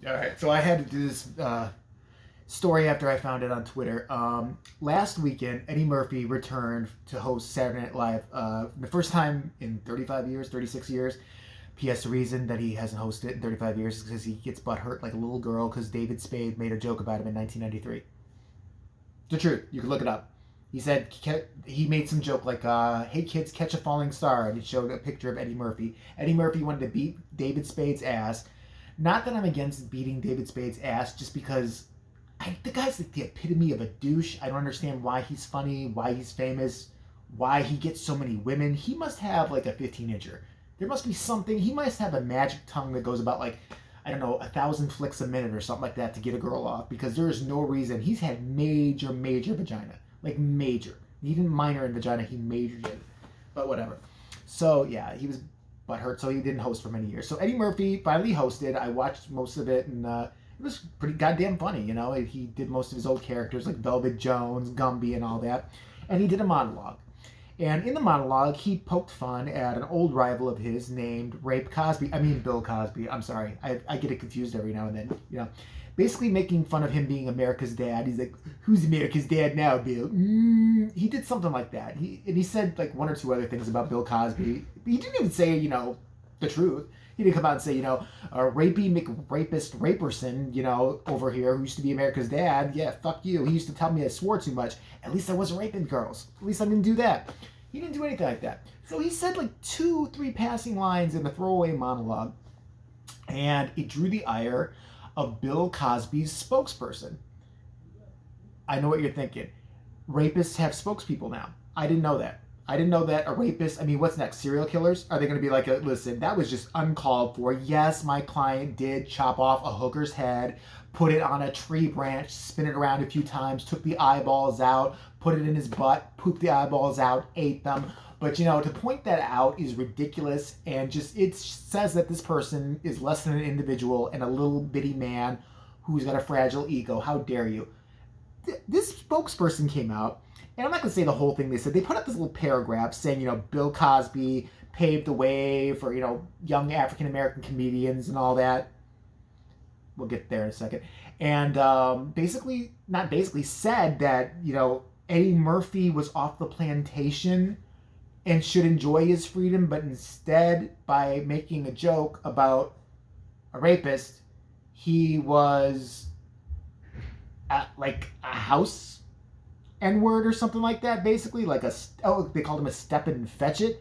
All right, so I had to do this story after I found it on Twitter. Last weekend, Eddie Murphy returned to host Saturday Night Live. The first time in 35 years, 36 years. P.S. The reason that he hasn't hosted in 35 years is because he gets butt hurt like a little girl because David Spade made a joke about him in 1993. The truth. You can look it up. He said he made some joke like, hey kids, catch a falling star. And he showed a picture of Eddie Murphy. Eddie Murphy wanted to beat David Spade's ass. Not that I'm against beating David Spade's ass, just because the guy's like the epitome of a douche. I don't understand why he's funny, why he's famous, why he gets so many women. He must have like a 15-incher. There must be something. He must have a magic tongue that goes about like, I don't know, 1,000 flicks a minute or something like that to get a girl off, because there is no reason. He's had major vagina. Like major. He didn't minor in vagina, he majored it. But whatever. So yeah, he was butthurt, so he didn't host for many years. So Eddie Murphy finally hosted. I watched most of it, and it was pretty goddamn funny, you know. He did most of his old characters like Velvet Jones, Gumby, and all that. And he did a monologue. And in the monologue, he poked fun at an old rival of his named Bill Cosby. I'm sorry. I get it confused every now and then, you know. Basically making fun of him being America's dad. He's like, who's America's dad now, Bill? He did something like that. He said like one or two other things about Bill Cosby. He didn't even say, you know, the truth. He didn't come out and say, you know, a rapey McRapist raperson, you know, over here who used to be America's dad. Yeah, fuck you. He used to tell me I swore too much. At least I wasn't raping girls. At least I didn't do that. He didn't do anything like that. So he said like 2-3 passing lines in the throwaway monologue, and it drew the ire of Bill Cosby's spokesperson. I know what you're thinking. Rapists have spokespeople now. I didn't know that. I didn't know that a rapist, I mean, what's next? Serial killers? Are they going to be like, listen, that was just uncalled for. Yes, my client did chop off a hooker's head, put it on a tree branch, spin it around a few times, took the eyeballs out, put it in his butt, pooped the eyeballs out, ate them. But, you know, to point that out is ridiculous, and just it says that this person is less than an individual and a little bitty man who's got a fragile ego. How dare you? This spokesperson came out, and I'm not going to say the whole thing they said. They put up this little paragraph saying, you know, Bill Cosby paved the way for, you know, young African-American comedians and all that. We'll get there in a second. And basically said that, you know, Eddie Murphy was off the plantation and should enjoy his freedom, but instead, by making a joke about a rapist, he was like a house N-word or something like that, basically. Like they called him a step and fetch it.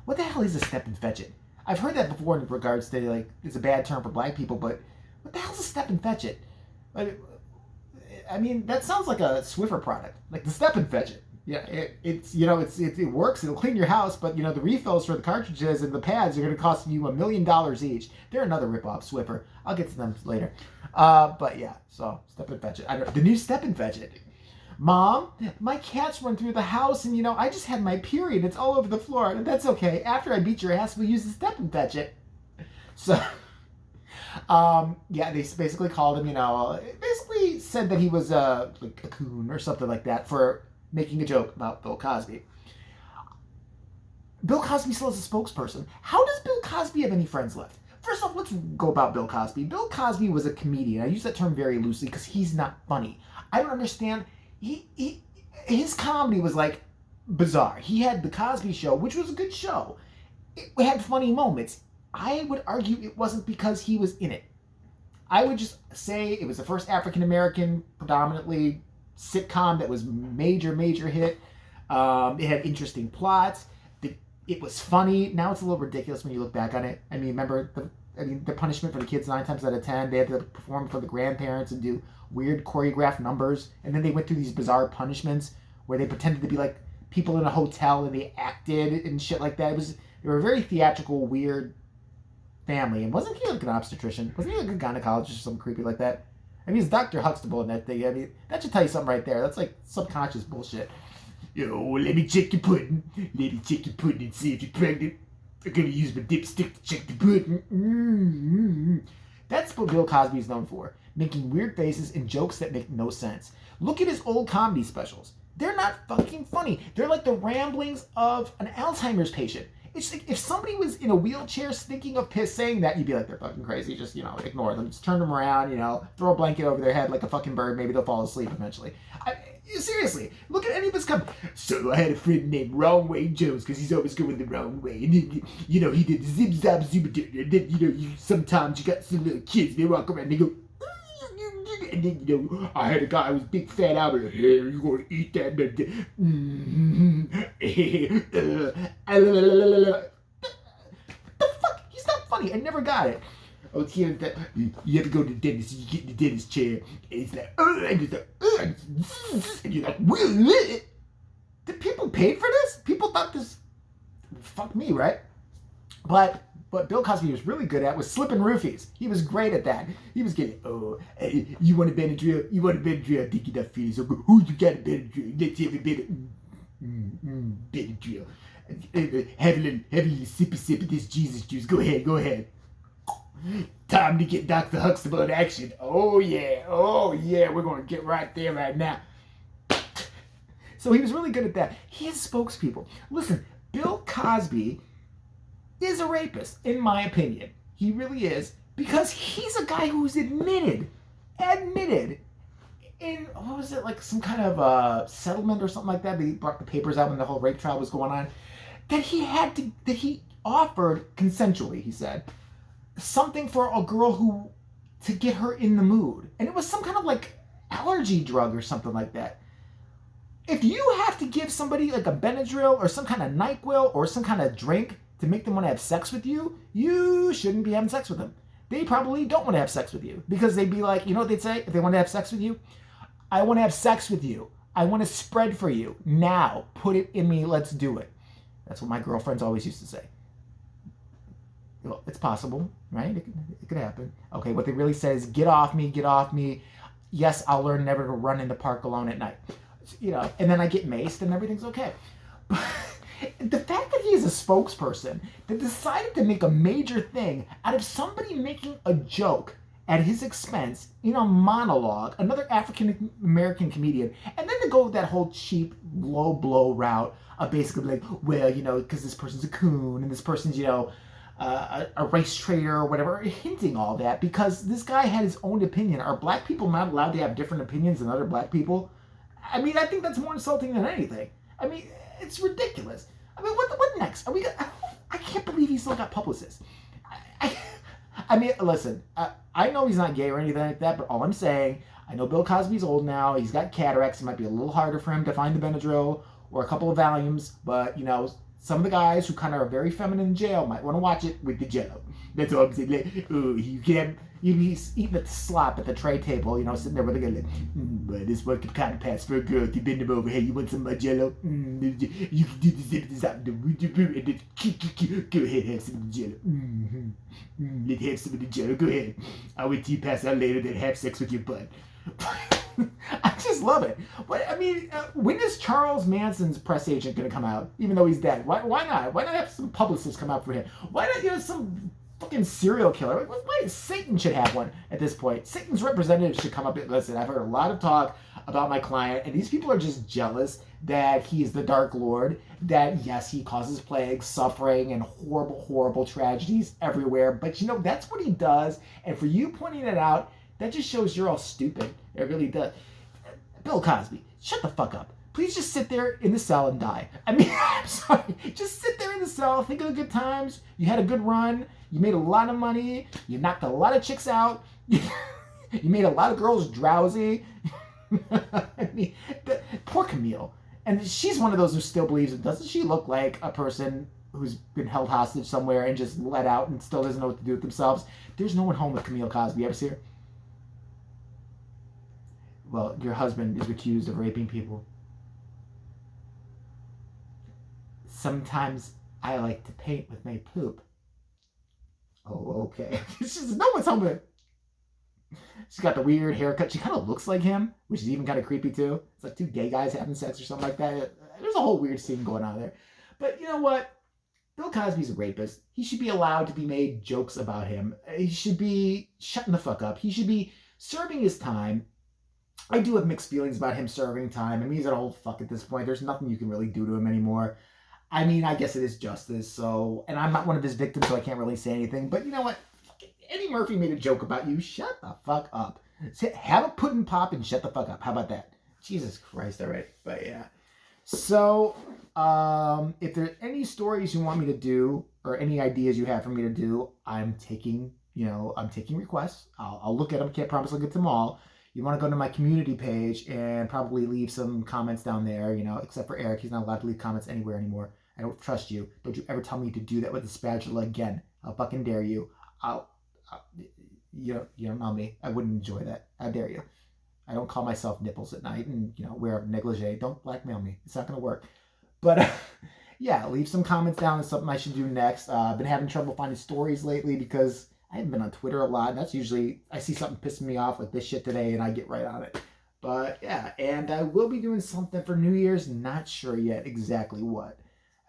What the hell is a step and fetch it? I've heard that before in regards to, like, it's a bad term for black people, but what the hell's a step and fetch it? Like, I mean, that sounds like a Swiffer product, like the step and fetch it. Yeah, it's you know, it works. It'll clean your house, but you know the refills for the cartridges and the pads are going to cost you $1 million each. They're another ripoff Swiffer. I'll get to them later. But yeah, so step and fetch it. The new step and fetch it. Mom, my cats run through the house, and you know I just had my period. It's all over the floor. That's okay. After I beat your ass, we'll use the step and fetch it. So. Yeah, they basically called him, you know, basically said that he was like a coon or something like that for making a joke about Bill Cosby. Bill Cosby still has a spokesperson. How does Bill Cosby have any friends left? First off, let's go about Bill Cosby. Bill Cosby was a comedian. I use that term very loosely because he's not funny. I don't understand. His comedy was like bizarre. He had the Cosby Show, which was a good show. It had funny moments. I would argue it wasn't because he was in it. I would just say it was the first African-American, predominantly sitcom that was major hit. It had interesting plots. It was funny. Now it's a little ridiculous when you look back on it. I mean, remember the punishment for the kids 9 times out of 10, they had to perform for the grandparents and do weird choreographed numbers. And then they went through these bizarre punishments where they pretended to be like people in a hotel and they acted and shit like that. They were very theatrical, weird family. And wasn't he like an obstetrician? Wasn't he like a gynecologist or something creepy like that? I mean, it's Dr. Huxtable in that thing. I mean, that should tell you something right there. That's like subconscious bullshit. Yo, let me check your pudding. Let me check your pudding and see if you're pregnant. I'm gonna use my dipstick to check the pudding. Mm-hmm. That's what Bill Cosby is known for. Making weird faces and jokes that make no sense. Look at his old comedy specials. They're not fucking funny. They're like the ramblings of an Alzheimer's patient. It's like if somebody was in a wheelchair thinking of saying that, you'd be like, they're fucking crazy. Just, ignore them. Just turn them around, throw a blanket over their head like a fucking bird. Maybe they'll fall asleep eventually. Seriously, look at any of his So I had a friend named Wrong Way Jones because he's always going the wrong way. And then, he did the zip zap zip. And then, sometimes you got some little kids, they walk around and they go, and then, I had a guy who was big fat Albert. Hey, you gonna eat that? The fuck? He's not funny. I never got it. Oh, it's here that you have to go to the dentist. You get in the dentist chair, and it's like, and it's like, and you're like, what? Did people pay for this? People thought this. Fuck me, right? But Bill Cosby was really good at was slipping roofies. He was great at that. He was getting, you want a Benadryl? You want a Benadryl? I think you're not feeling so good. Oh, you got a Benadryl? Let's have a Benadryl. Have a little sip of this Jesus juice. Go ahead. Time to get Dr. Huxtable in action. Oh yeah, we're going to get right there right now. So he was really good at that. He has spokespeople. Listen, Bill Cosby is a rapist, in my opinion. He really is, because he's a guy who's admitted in, what was it, like some kind of settlement or something like that, he brought the papers out when the whole rape trial was going on, that he offered consensually, he said, something for a girl to get her in the mood. And it was some kind of like allergy drug or something like that. If you have to give somebody like a Benadryl or some kind of NyQuil or some kind of drink to make them want to have sex with you, you shouldn't be having sex with them. They probably don't want to have sex with you because they'd be like, you know what they'd say if they want to have sex with you? I want to have sex with you. I want to spread for you. Now, put it in me. Let's do it. That's what my girlfriends always used to say. Well, it's possible, right? It could happen. Okay, what they really say is, get off me. Yes, I'll learn never to run in the park alone at night. And then I get maced and everything's okay. But the fact that he is a spokesperson that decided to make a major thing out of somebody making a joke at his expense in a monologue, another African American comedian, and then to go with that whole cheap, low blow route of basically like, well, because this person's a coon and this person's, a race traitor or whatever, hinting all that because this guy had his own opinion. Are black people not allowed to have different opinions than other black people? I mean, I think that's more insulting than anything. I mean, it's ridiculous. I mean, what next? I can't believe he still got publicists. I mean, listen, I know he's not gay or anything like that, but all I'm saying, I know Bill Cosby's old now. He's got cataracts. It might be a little harder for him to find the Benadryl or a couple of Valiums, but, some of the guys who kind of are very feminine in jail might want to watch it with the Jello. That's all I'm saying. He's eating the slop at the tray table, sitting there with a guy like, but this one could kind of pass for a girl. You bend him over. Hey, you want some of my Jello? You can do the zip this out. And then go ahead, have some of the Jello. Let's have some of the Jello. Go ahead. I'll wait till you pass out later, then have sex with your butt. I just love it. But I mean, when is Charles Manson's press agent going to come out, even though he's dead? Why not? Why not have some publicists come out for him? Why not some fucking serial killer? Why Satan should have one at this point? Satan's representative should come up and listen. I've heard a lot of talk about my client, and these people are just jealous that he is the Dark Lord. That yes, he causes plagues, suffering, and horrible, horrible tragedies everywhere. But that's what he does. And for you pointing it out, that just shows you're all stupid. It really does. Bill Cosby, shut the fuck up. Please just sit there in the cell and die. I mean, I'm sorry. Just sit there in the cell, think of the good times. You had a good run. You made a lot of money. You knocked a lot of chicks out. You made a lot of girls drowsy. I mean, poor Camille. And she's one of those who still believes it. Doesn't she look like a person who's been held hostage somewhere and just let out and still doesn't know what to do with themselves? There's no one home with Camille Cosby. You ever see her? Well, your husband is accused of raping people. Sometimes I like to paint with my poop. Oh, okay. No one's home with it. She's got the weird haircut. She kind of looks like him, which is even kind of creepy too. It's like two gay guys having sex or something like that. There's a whole weird scene going on there. But you know what? Bill Cosby's a rapist. He should be allowed to be made jokes about him. He should be shutting the fuck up. He should be serving his time. I do have mixed feelings about him serving time. I mean, he's an old fuck at this point. There's nothing you can really do to him anymore. I mean, I guess it is justice. So, and I'm not one of his victims, so I can't really say anything. But you know what? Eddie Murphy made a joke about you. Shut the fuck up. Have a pudding pop and shut the fuck up. How about that? Jesus Christ, already. But yeah. So, if there's any stories you want me to do or any ideas you have for me to do, I'm taking requests. I'll look at them. Can't promise I'll get them all. You want to go to my community page and probably leave some comments down there, except for Eric. He's not allowed to leave comments anywhere anymore. I don't trust you. Don't you ever tell me to do that with the spatula again. I'll fucking dare you. You don't know me. I wouldn't enjoy that. How dare you? I don't call myself nipples at night and, wear a negligee. Don't blackmail me. It's not going to work. But, yeah, leave some comments down on something I should do next. I've been having trouble finding stories lately because I haven't been on Twitter a lot. And that's usually, I see something pissing me off like this shit today and I get right on it. But, yeah, and I will be doing something for New Year's. Not sure yet exactly what.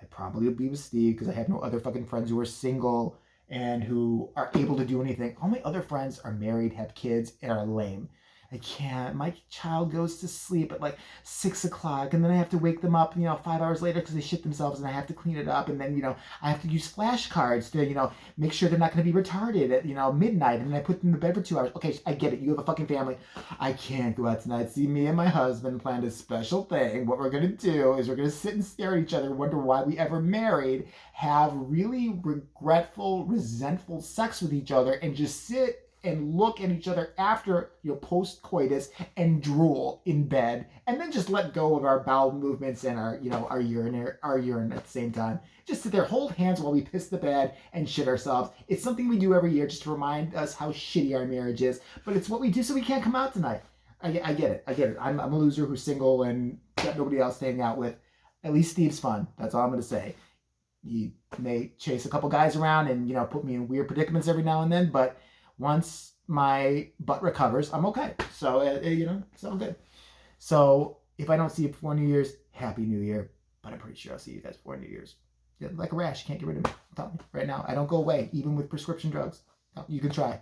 I probably will be with Steve because I have no other fucking friends who are single and who are able to do anything. All my other friends are married, have kids, and are lame. I can't. My child goes to sleep at like 6 o'clock, and then I have to wake them up, 5 hours later because they shit themselves, and I have to clean it up, and then, I have to use flashcards to, make sure they're not going to be retarded at, midnight, and then I put them to bed for 2 hours. Okay, I get it. You have a fucking family. I can't go out tonight. See, me and my husband planned a special thing. What we're going to do is we're going to sit and stare at each other, wonder why we ever married, have really regretful, resentful sex with each other, and just sit and look at each other after post coitus and drool in bed, and then just let go of our bowel movements and our urine at the same time. Just sit there, hold hands while we piss the bed and shit ourselves. It's something we do every year just to remind us how shitty our marriage is, but it's what we do so we can't come out tonight. I get it. I'm a loser who's single and got nobody else to hang out with. At least Steve's fun. That's all I'm gonna say. He may chase a couple guys around and put me in weird predicaments every now and then, but once my butt recovers, I'm okay. So, it's all good. So, if I don't see you before New Year's, Happy New Year. But I'm pretty sure I'll see you guys before New Year's. Like a rash, you can't get rid of me. I'm telling you right now, I don't go away, even with prescription drugs. You can try.